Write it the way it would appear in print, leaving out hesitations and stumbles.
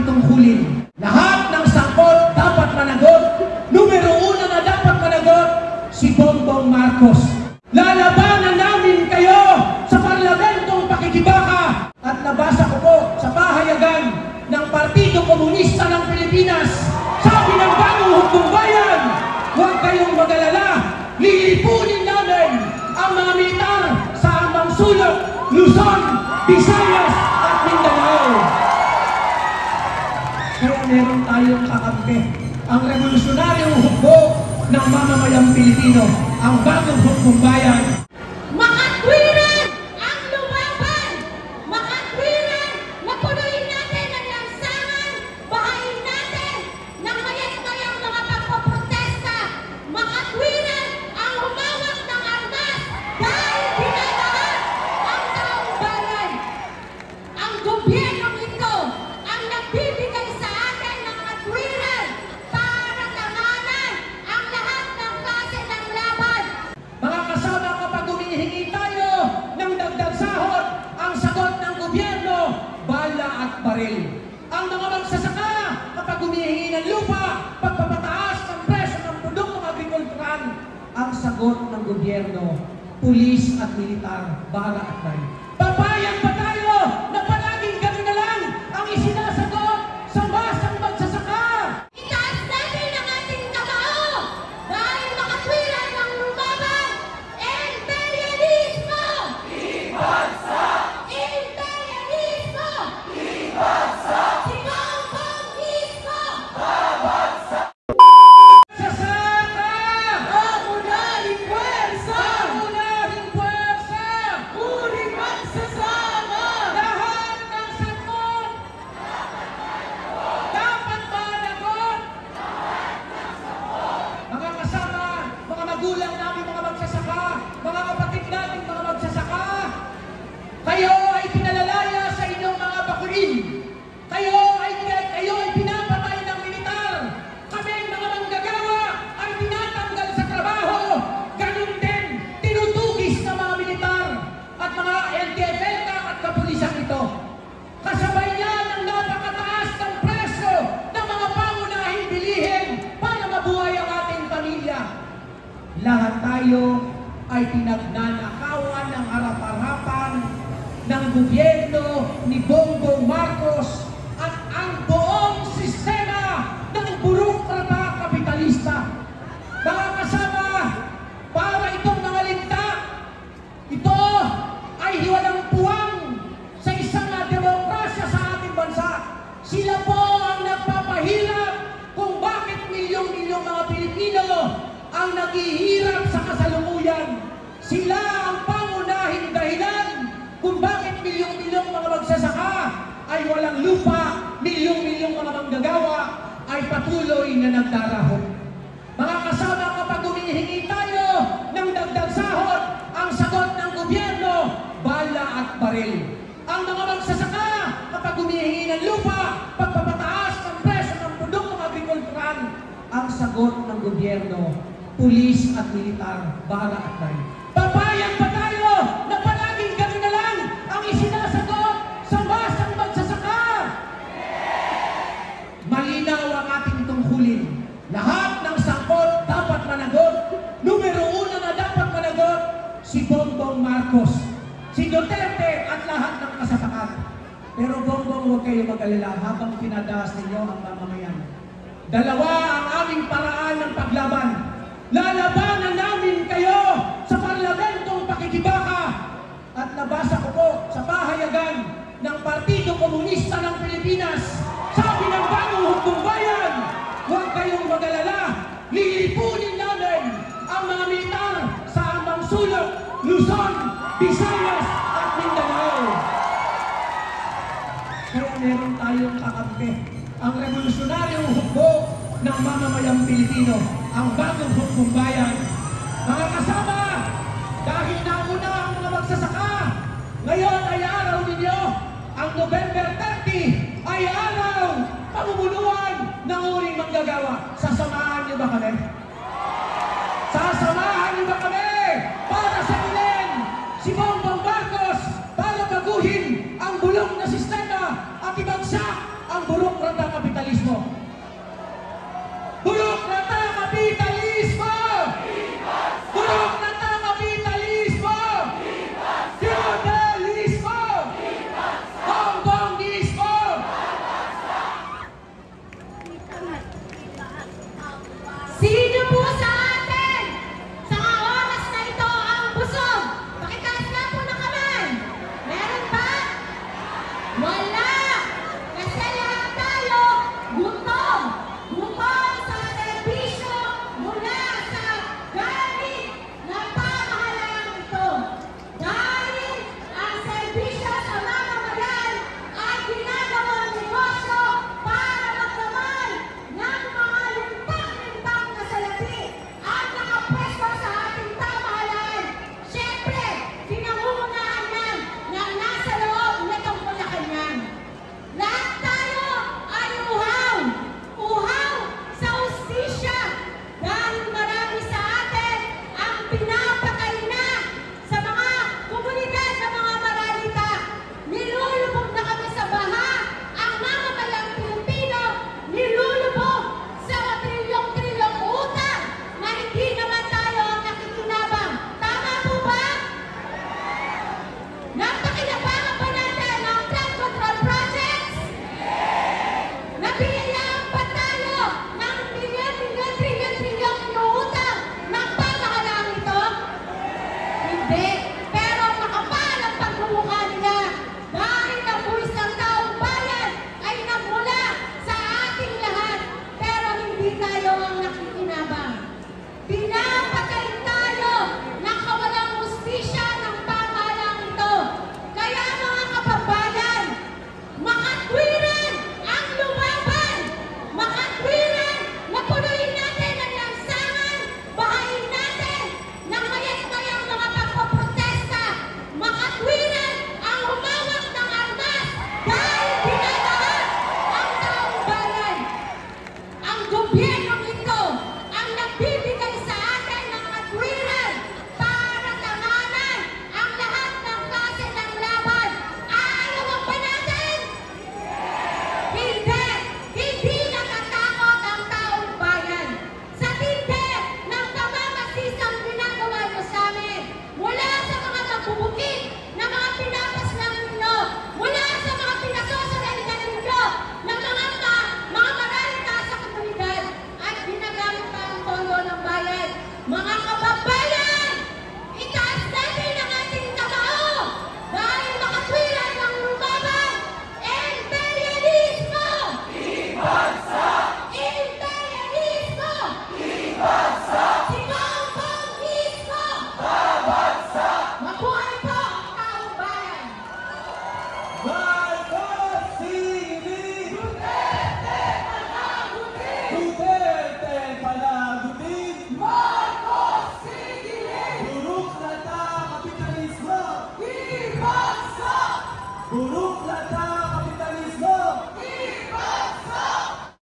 tungkulin. Lahat ng sangkot dapat managot. Numero 1 na dapat managot, si Bongbong Marcos. Lalabanan namin kayo sa parlamentong pakikibaka. At nabasa ko po sa pahayagan ng Partido Komunista ng Pilipinas, sabi ng Bagong Hukbong Bayan, huwag kayong mag-alala, lilipunin namin ang mga militar sa Ambang Sulok, Luzon, Visayas at Mindanao. Kaya meron tayong kakampi, ang revolusyonaryong hukbo ng mamamayang Pilipino, ang Bagong Hukbong Bayan. Makatwiran ang lumaban! Makatwiran na punuin natin ang lansangan, bahain natin ng mayat-mayang mga pagpoprotesta. Makatwiran ang humawak ng armas dahil dinadaan ang taong bayan. Ang gobyernong ito ang nagbibigay sa atin ng katwiran para tanganan ang lahat ng klase ng laban. Mga kasama, kapag humihingi tayo ng dagdag sahod, ang sagot ng gobyerno, bala at baril. Ang mga magsasaka, kapag humihingi ng lupa, pagpapataas ng presyo ng produktong agrikultural, ang sagot ng gobyerno, pulis at militar, bala at baril. Papayag pa tayo na palaging kami na lang ang isinasagot sa masang magsasaka. Itaas natin ang ating kamao dahil makatwiran ng lumaban. Imperialismo! Ibansa! Imperialismo! Ibansa! Si Bongbongismo! Magsasaka! Pangunahing puwersa! Pangunahing puwersa! Muling magsasama! Lahat ng sagot dapat managot. Mga kasama, mga magulang namin, mga magsasaka, mga kapatid natin, mga magsasaka, kayo ay pinalalaya sa inyong mga bakulin. Kayo ay pinapatay ng militar. Kami, mga manggagawa, ay tinatanggal sa trabaho. Ganun din, tinutugis ng mga militar at mga LTFL at kapulisan ito. Kasabay niyan ang napakataas ng presyo ng mga pangunahing bilihin para mabuhay ang ating pamilya. Lahat tayo ay pinagnanakawan ng harap-harapan ng gobyerno ni Bongbong Marcos at ang buong sistema ng burokrata kapitalista. Mga kasama, para itong mga linta, ito ay hiwalang puwang sa isang demokrasya sa ating bansa. Sila po ang nagpapahirap kung bakit milyong-milyong mga Pilipino ang naghihirap sa kasalukuyan. Sila ang pangunahing dahilan kung bakit milyong-milyong mga magsasaka ay walang lupa, milyong-milyong mga manggagawa ay patuloy na nagdarahon. Mga kasama, kapag humihingi tayo ng dagdag sahod, ang sagot ng gobyerno, bala at baril. Ang mga magsasaka, kapag humihingi ng lupa, pagpapataas ng presyo ng produktong agrikultural, ang sagot ng gobyerno, pulis at militar, bala at baril. Papayag pa tayo na palaging kami na lang ang isinasagot sa masang magsasaka. Malinaw ang ating tungkulin. Lahat ng sangkot dapat managot. Numero 1 na dapat managot, si Bongbong Marcos, si Duterte at lahat ng kasapakat. Pero Bongbong, huwag kayo mag-alala habang pinadaas ninyo ang mamamayan. Dalawa ang aming paraan ng paglaban. Lalabanan namin kayo sa parlamentong pakikibaka. At nabasa ko po sa pahayagan ng Partido Komunista ng Pilipinas, sabi ng Bagong Hukbong Bayan, huwag kayong mag-alala, lilipunin namin ang mga militar sa Ambang Sulok, Luzon, Visayas at Mindanao. Kaya meron tayong kakampi, ang revolusyonaryong hukbo ng mamamayang Pilipino, ang Bagong Hukbong Bayan. Mga kasama, dahil nauna ang mga magsasaka, ngayon ay araw ninyo, ang November 30 ay araw pamumunuan ng uring manggagawa. Sasamahan niyo ba kami?